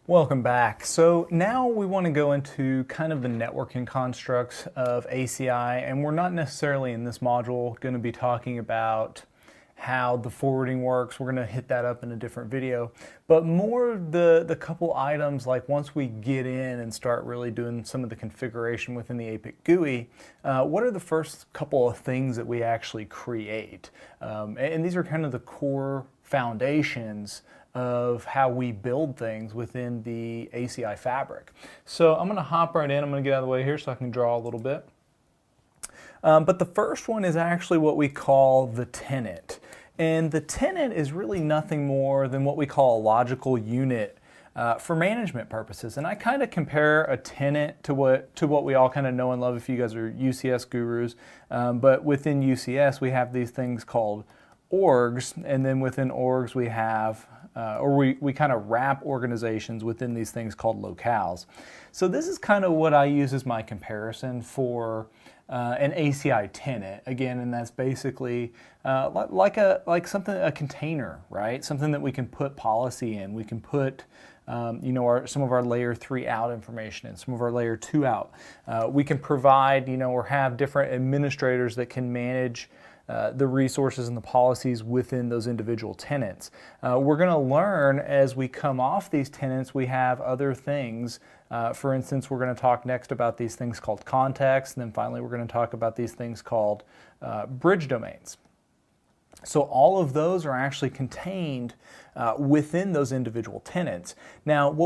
Welcome back. So now we want to go into kind of the networking constructs of ACI, and we're not necessarily in this module going to be talking about how the forwarding works. We're going to hit that up in a different video, but more the couple items, like once we get in and start really doing some of the configuration within the APIC GUI, what are the first couple of things that we actually create? And these are kind of the core foundations of how we build things within the ACI fabric. So I'm going to hop right in. I'm going to get out of the way here so I can draw a little bit. But the first one is actually what we call the tenant. And the tenant is really nothing more than what we call a logical unit for management purposes. And I kind of compare a tenant to what we all kind of know and love if you guys are UCS gurus. But within UCS, we have these things called orgs, and then within orgs we have we kind of wrap organizations within these things called locales. So this is kind of what I use as my comparison for an ACI tenant, again, and that's basically like something, a container, right? Something that we can put policy in. We can put some of our layer 3 out information in, some of our layer 2 out. We can provide, or have different administrators that can manage the resources and the policies within those individual tenants. We're going to learn as we come off these tenants, we have other things. For instance, we're going to talk next about these things called context, and then finally we're going to talk about these things called bridge domains. So all of those are actually contained within those individual tenants. Not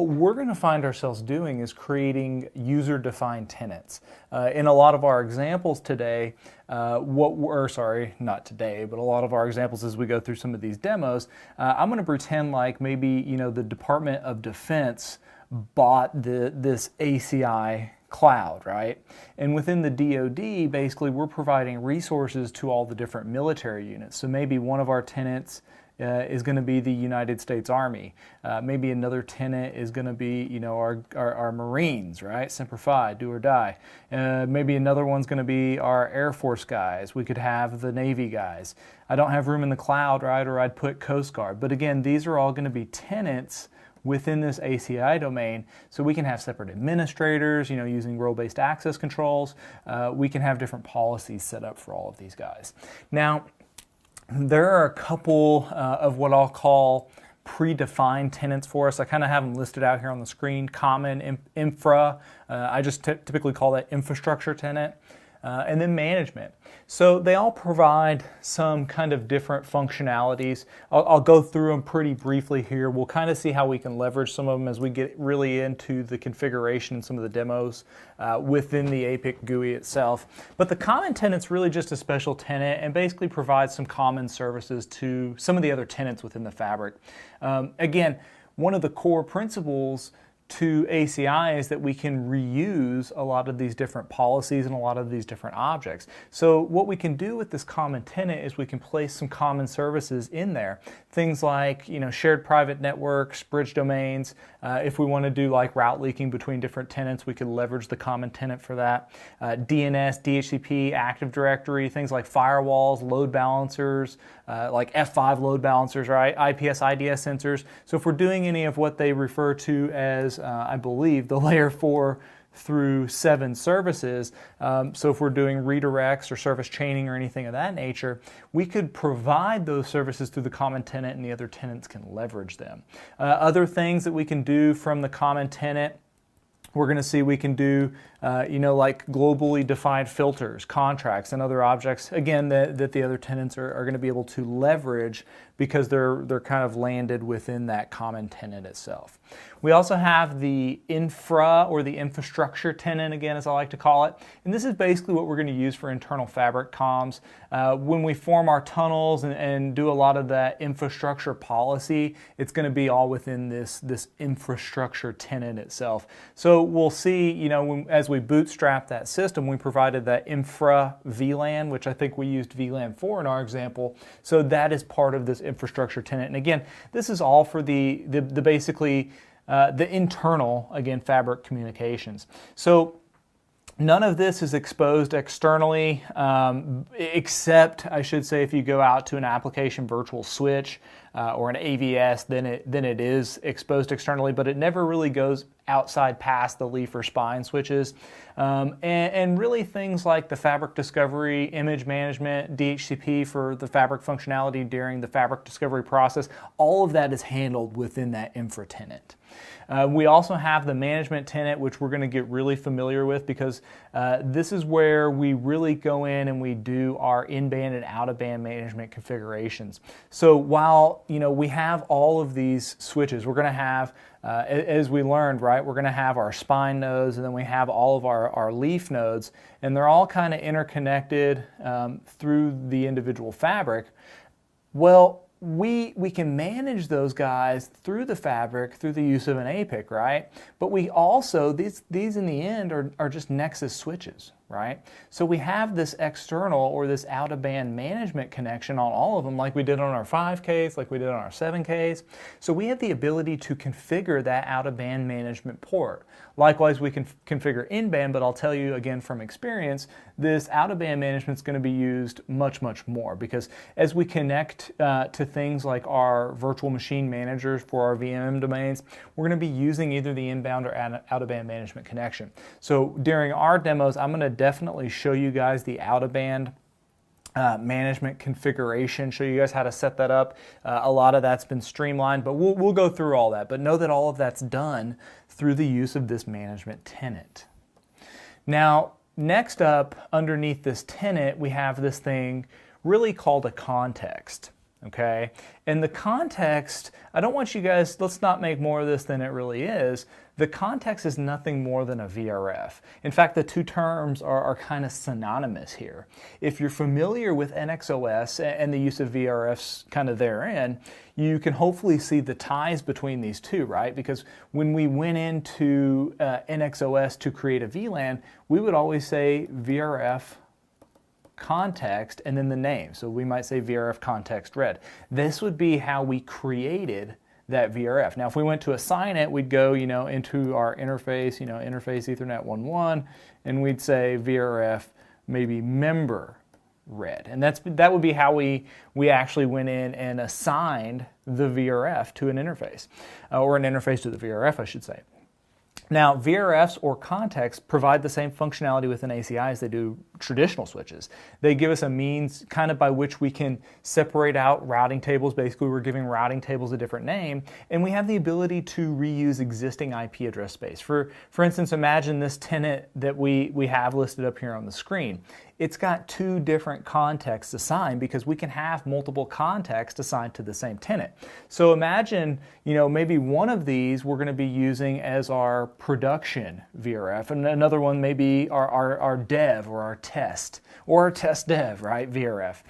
today, but a lot of our examples as we go through some of these demos, I'm going to pretend like maybe the Department of Defense bought this ACI cloud, right? And within the DoD, basically, we're providing resources to all the different military units. So maybe one of our tenants is going to be the United States Army. Maybe another tenant is going to be, our Marines, right? Semper Fi, do or die. Maybe another one's going to be our Air Force guys. We could have the Navy guys. I don't have room in the cloud, right? Or I'd put Coast Guard. But again, these are all going to be tenants within this ACI domain, so we can have separate administrators, using role-based access controls. We can have different policies set up for all of these guys. Now, there are a couple of what I'll call predefined tenants for us. I kind of have them listed out here on the screen. Common, infra, I just typically call that infrastructure tenant. And then management. So they all provide some kind of different functionalities. I'll go through them pretty briefly here. We'll kind of see how we can leverage some of them as we get really into the configuration and some of the demos within the APIC GUI itself. But the common tenant's really just a special tenant and basically provides some common services to some of the other tenants within the fabric. Again, one of the core principles to ACI is that we can reuse a lot of these different policies and a lot of these different objects. So what we can do with this common tenant is we can place some common services in there. Things like, shared private networks, bridge domains. If we want to do like route leaking between different tenants, we could leverage the common tenant for that. DNS, DHCP, Active Directory, things like firewalls, load balancers, like F5 load balancers, right? IPS, IDS sensors. So if we're doing any of what they refer to as, I believe, the layer 4 through 7 services, so if we're doing redirects or service chaining or anything of that nature, we could provide those services through the common tenant and the other tenants can leverage them. Other things that we can do from the common tenant, we're going to see we can do, like globally defined filters, contracts, and other objects, again, that the other tenants are going to be able to leverage because they're kind of landed within that common tenant itself. We also have the infra or the infrastructure tenant, again, as I like to call it. And this is basically what we're going to use for internal fabric comms. When we form our tunnels and do a lot of that infrastructure policy, it's going to be all within this infrastructure tenant itself. So we'll see, as we bootstrap that system, we provided that infra VLAN, which I think we used VLAN 4 in our example. So that is part of this infrastructure tenant. And again, this is all for the basically the internal, again, fabric communications. So none of this is exposed externally, except, I should say, if you go out to an application virtual switch. or an AVS, then it is exposed externally, but it never really goes outside past the leaf or spine switches. And really things like the fabric discovery, image management, DHCP for the fabric functionality during the fabric discovery process, all of that is handled within that infra tenant. We also have the management tenant, which we're going to get really familiar with, because this is where we really go in and we do our in-band and out-of-band management configurations. So while we have all of these switches, we're going to have, as we learned, right, we're going to have our spine nodes, and then we have all of our leaf nodes, and they're all kind of interconnected through the individual fabric. Well, we can manage those guys through the fabric, through the use of an APIC, right? But we also, these in the end are just Nexus switches, right? So we have this external or this out-of-band management connection on all of them, like we did on our 5Ks, like we did on our 7Ks. So we have the ability to configure that out-of-band management port. Likewise, we can configure in-band, but I'll tell you again from experience, this out-of-band management is going to be used much, much more, because as we connect to things like our virtual machine managers for our VMM domains, we're going to be using either the inbound or out-of-band management connection. So during our demos, I'm going to definitely show you guys the out-of-band management configuration, show you guys how to set that up. A lot of that's been streamlined, but we'll go through all that. But know that all of that's done through the use of this management tenant. Now, next up, underneath this tenant, we have this thing really called a context. Okay, and the context, I don't want you guys, let's not make more of this than it really is. The context is nothing more than a VRF. In fact, the two terms are kind of synonymous here. If you're familiar with NXOS and the use of VRFs kind of therein, you can hopefully see the ties between these two, right? Because when we went into NXOS to create a VLAN, we would always say VRF context and then the name. So we might say VRF context red. This would be how we created that VRF. Now, if we went to assign it, we'd go, into our interface, interface Ethernet 1.1, and we'd say VRF maybe member red. And that would be how we actually went in and assigned the VRF to an interface, or an interface to the VRF, I should say. Now, VRFs or contexts provide the same functionality within ACI as they do traditional switches. They give us a means kind of by which we can separate out routing tables. Basically, we're giving routing tables a different name, and we have the ability to reuse existing IP address space. For instance, imagine this tenant that we have listed up here on the screen. It's got two different contexts assigned because we can have multiple contexts assigned to the same tenant. So imagine, maybe one of these we're going to be using as our production VRF, and another one may be our dev or our test dev, right, VRF.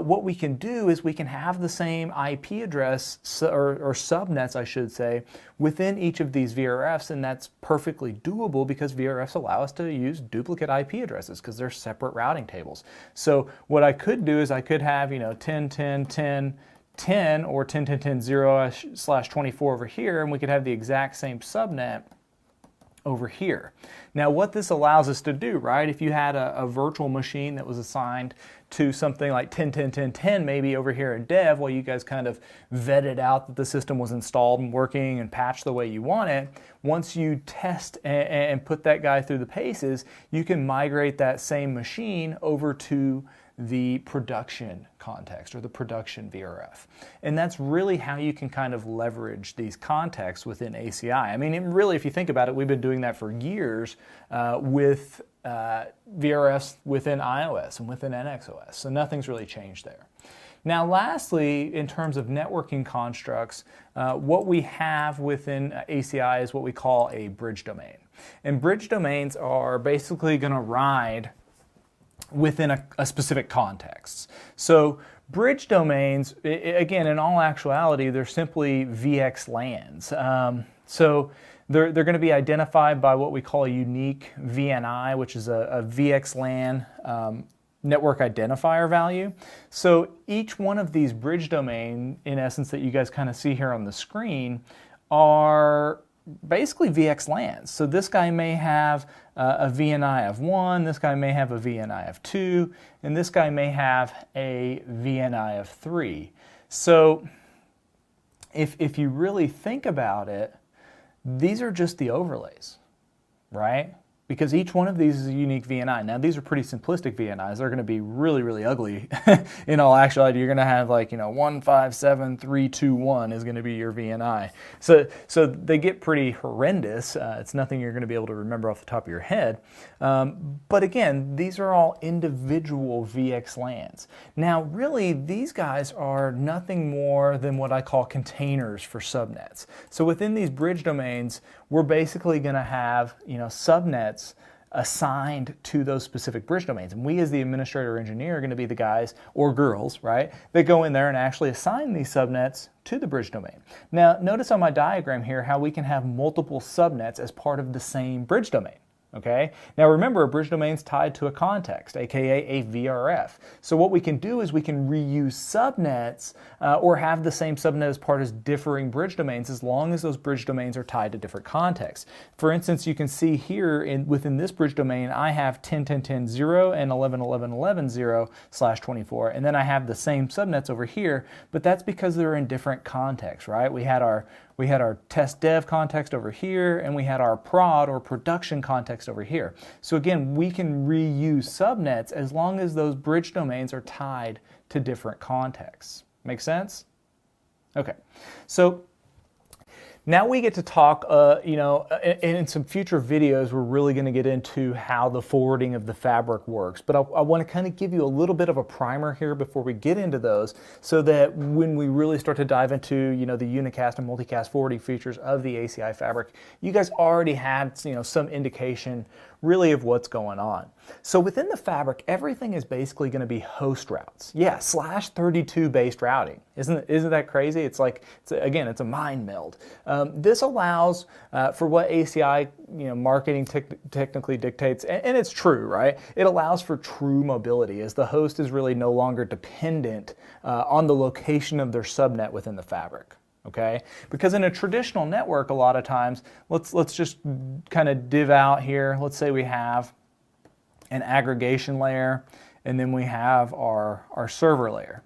What we can do is we can have the same IP address or subnets, I should say, within each of these VRFs, and that's perfectly doable because VRFs allow us to use duplicate IP addresses because they're separate routing tables. So what I could do is I could have 10, 10, 10, 10 or 10, 10, 10, 0/24 over here, and we could have the exact same subnet over here. Now, what this allows us to do, right, if you had a virtual machine that was assigned to something like 10, 10, 10, 10, maybe over here in dev, while you guys kind of vetted out that the system was installed and working and patched the way you want it, once you test and put that guy through the paces, you can migrate that same machine over to the production context or the production VRF. And that's really how you can kind of leverage these contexts within ACI. I mean, really, if you think about it, we've been doing that for years with VRFs within iOS and within NXOS. So nothing's really changed there. Now, lastly, in terms of networking constructs, what we have within ACI is what we call a bridge domain. And bridge domains are basically going to ride within a specific context. So bridge domains, again, in all actuality, they're simply VXLANs. So they're going to be identified by what we call a unique VNI, which is a VXLAN network identifier value. So each one of these bridge domain, in essence, that you guys kind of see here on the screen, are basically VXLANs. So this guy may have a VNI of 1, this guy may have a VNI of 2, and this guy may have a VNI of 3. So if you really think about it, these are just the overlays, right? Because each one of these is a unique VNI. Now, these are pretty simplistic VNIs. They're going to be really, really ugly. In all actuality, you're going to have like, 157321 is going to be your VNI. So they get pretty horrendous. It's nothing you're going to be able to remember off the top of your head. But again, these are all individual VXLANs. Now, really, these guys are nothing more than what I call containers for subnets. So within these bridge domains, we're basically going to have, subnets assigned to those specific bridge domains. And we as the administrator or engineer are going to be the guys or girls, right, that go in there and actually assign these subnets to the bridge domain. Now, notice on my diagram here how we can have multiple subnets as part of the same bridge domain. Okay. Now remember, a bridge domain is tied to a context, aka a VRF. So what we can do is we can reuse subnets or have the same subnet as part of differing bridge domains as long as those bridge domains are tied to different contexts. For instance, you can see here within this bridge domain, I have 10.10.10.0 and 11.11.11.0/24, and then I have the same subnets over here, but that's because they're in different contexts, right? We had our test dev context over here, and we had our prod or production context over here. So again, we can reuse subnets as long as those bridge domains are tied to different contexts. Make sense? Okay, so now we get to talk, in some future videos, we're really going to get into how the forwarding of the fabric works. But I want to kind of give you a little bit of a primer here before we get into those, so that when we really start to dive into, the unicast and multicast forwarding features of the ACI fabric, you guys already had, some indication really of what's going on. So within the fabric, everything is basically going to be host routes. Yeah, /32 based routing. Isn't that crazy? It's a mind meld. This allows for what ACI marketing technically dictates, and it's true, right? It allows for true mobility, as the host is really no longer dependent on the location of their subnet within the fabric. Okay, because in a traditional network, a lot of times, let's just kind of div out here. Let's say we have an aggregation layer, and then we have our server layer.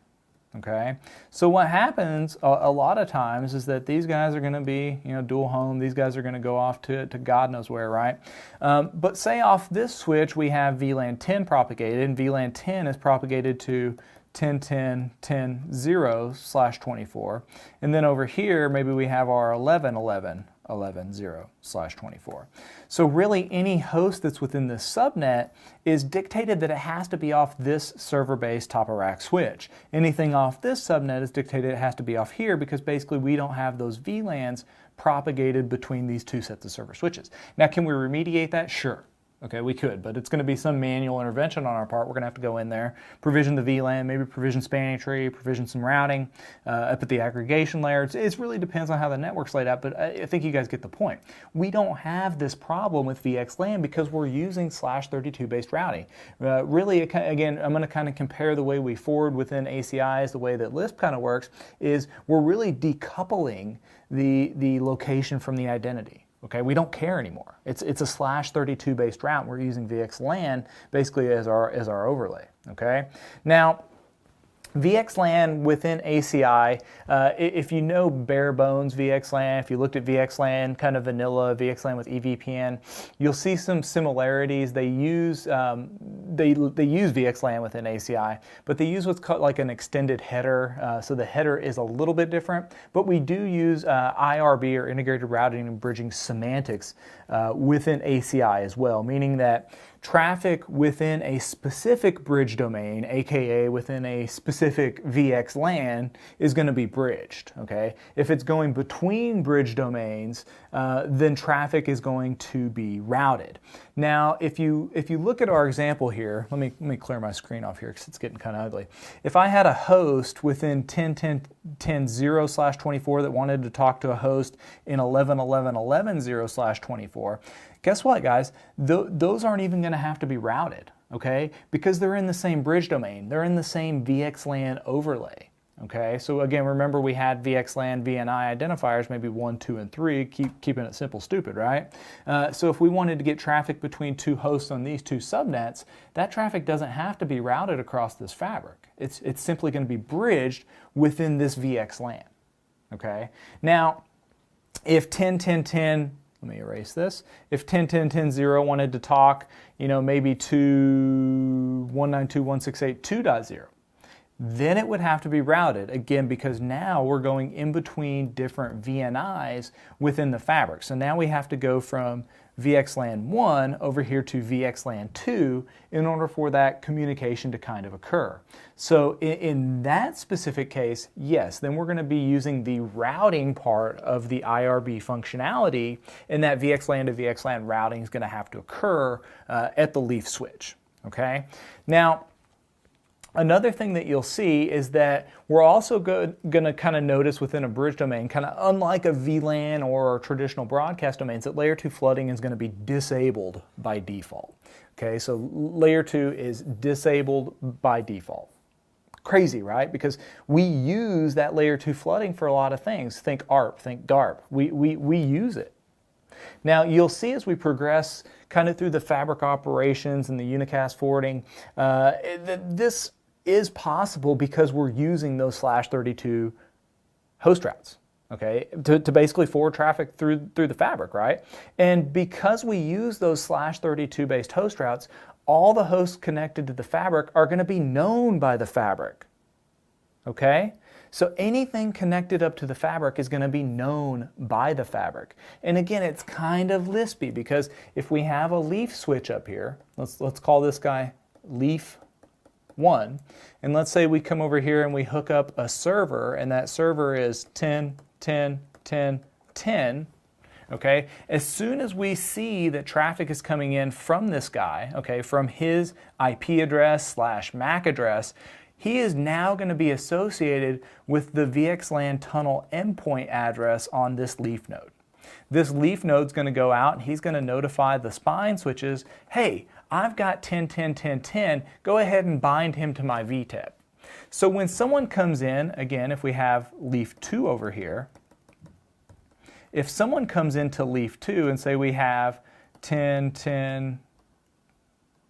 Okay, so what happens a lot of times is that these guys are going to be dual home. These guys are going to go off to God knows where, right? But say off this switch we have VLAN 10 propagated, and VLAN 10 is propagated to 10.10.10.0/24, and then over here maybe we have our 11.11.11.0/24. So really any host that's within this subnet is dictated that it has to be off this server-based top-of-rack switch. Anything off this subnet is dictated it has to be off here, because basically we don't have those VLANs propagated between these two sets of server switches. Now, can we remediate that? Sure. Okay, we could, but it's going to be some manual intervention on our part. We're going to have to go in there, provision the VLAN, maybe provision spanning tree, provision some routing up at the aggregation layer. It really depends on how the network's laid out, but I think you guys get the point. We don't have this problem with VXLAN because we're using /32 based routing. Really, again, I'm going to kind of compare the way we forward within ACIs, the way that Lisp kind of works, is we're really decoupling the location from the identity. Okay, we don't care anymore. It's a /32 based route. We're using VXLAN basically as our overlay. Okay, now VXLAN within ACI, if you know bare bones VXLAN, if you looked at VXLAN kind of vanilla, VXLAN with EVPN, you'll see some similarities. They use VXLAN within ACI, but they use what's called like an extended header. So the header is a little bit different, but we do use IRB, or integrated routing and bridging semantics, within ACI as well, meaning that traffic within a specific bridge domain, aka within a specific VXLAN, is going to be bridged. Okay, if it's going between bridge domains, then traffic is going to be routed. Now, if you look at our example here, let me clear my screen off here because it's getting kind of ugly. If I had a host within 10.10.10.0/24 that wanted to talk to a host in 11.11.11.0/24, guess what, guys? Those aren't even going to have to be routed, okay? Because they're in the same bridge domain. They're in the same VXLAN overlay, okay? So again, remember we had VXLAN VNI identifiers, maybe 1, 2, and 3, keeping it simple, stupid, right? So if we wanted to get traffic between two hosts on these two subnets, that traffic doesn't have to be routed across this fabric. It's simply going to be bridged within this VXLAN. Okay. Now, if 10.10.10, let me erase this. If 10.10.10.0 wanted to talk, maybe to 192.168.2.0, then it would have to be routed, again, because now we're going in between different VNIs within the fabric. So now we have to go from VXLAN 1 over here to VXLAN 2 in order for that communication to kind of occur. So in that specific case, yes, then we're going to be using the routing part of the IRB functionality, and that VXLAN to VXLAN routing is going to have to occur at the leaf switch. Okay? Now, another thing that you'll see is that we're also going to kind of notice within a bridge domain, kind of unlike a VLAN or traditional broadcast domains, that layer 2 flooding is going to be disabled by default. Okay, so layer 2 is disabled by default. Crazy, right? Because we use that layer 2 flooding for a lot of things. Think ARP, think DARP. We use it. Now, you'll see as we progress kind of through the fabric operations and the unicast forwarding, this is possible because we're using those /32 host routes, okay, to basically forward traffic through the fabric, right? And because we use those /32 based host routes, all the hosts connected to the fabric are going to be known by the fabric, okay? So anything connected up to the fabric is going to be known by the fabric. And again, it's kind of lispy because if we have a leaf switch up here, let's call this guy leaf 1, and let's say we come over here and we hook up a server, and that server is 10, 10, 10, 10. Okay, as soon as we see that traffic is coming in from this guy, okay, from his IP address / MAC address, he is now going to be associated with the VXLAN tunnel endpoint address on this leaf node. This leaf node is going to go out and he's going to notify the spine switches, hey, I've got 10, 10, 10, 10, go ahead and bind him to my VTEP. So when someone comes in, again, if we have leaf 2 over here, if someone comes into leaf 2 and say we have 10, 10,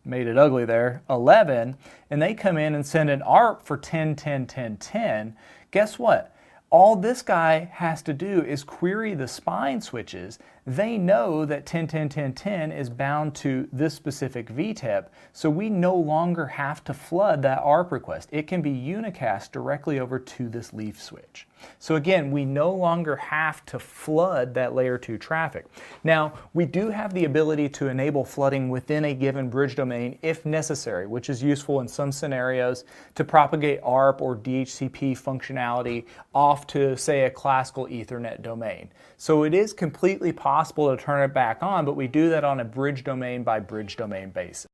made it ugly there, 11, and they come in and send an ARP for 10, 10, 10, 10, guess what? All this guy has to do is query the spine switches. They know that 10, 10, 10, 10 is bound to this specific VTEP, so we no longer have to flood that ARP request. It can be unicast directly over to this leaf switch. So again, we no longer have to flood that layer 2 traffic. Now, we do have the ability to enable flooding within a given bridge domain if necessary, which is useful in some scenarios to propagate ARP or DHCP functionality off to, say, a classical Ethernet domain. So it is completely possible to turn it back on, but we do that on a bridge domain by bridge domain basis.